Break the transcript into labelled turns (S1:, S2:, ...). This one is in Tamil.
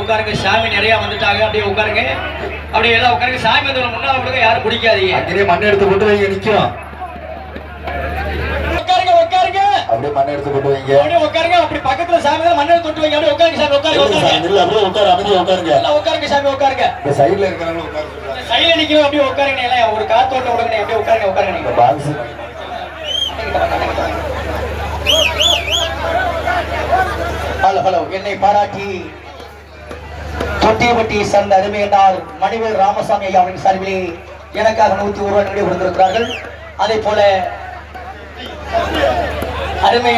S1: உட்காருங்க. சாமி நிறைய வந்துட்டாங்க. அப்படியே உட்காருங்க. அப்படியே எல்லாம் உட்காருங்க. சாமி வந்து முன்னால விடுங்க. யாரும் பிடிக்காதீங்க.
S2: அங்கேயே மண் எடுத்து போட்டு வைங்க. நிக்கும்.
S1: உட்காருங்க உட்காருங்க.
S2: அப்படியே மண் எடுத்து போட்டு வைங்க.
S1: அப்படியே உட்காருங்க. அப்படி பக்கத்துல சாமி தான் மண் எடுத்து போட்டு வைங்க. அப்படியே உட்காருங்க சாமி. உட்காருங்க உட்காருங்க.
S2: இல்ல அப்படியே உட்காரு. அமைதியா உட்காருங்க.
S1: எல்லாம் உட்காருங்க சாமி. உட்காருங்க.
S2: இந்த சைடுல இருக்கறவங்க உட்காரு சொல்றாங்க.
S1: சைடுல நிக்கிறோம். அப்படியே உட்காருங்க. எல்லாம் ஒரு காத்தோட்ட விடுங்க. அப்படியே உட்காருங்க உட்காருங்க. நீங்க
S2: பாக்ஸ்
S1: ஹலோ ஹலோ. என்னை பாராட்டி தொட்டியப்பட்டி சார்ந்த அருமையினார் மணிவேல் ராமசாமி ஐயா அவரின் சார்பிலே எனக்காக 101 ரூபாய் கொடுத்திருக்கிறார்கள். அதே போல அருமை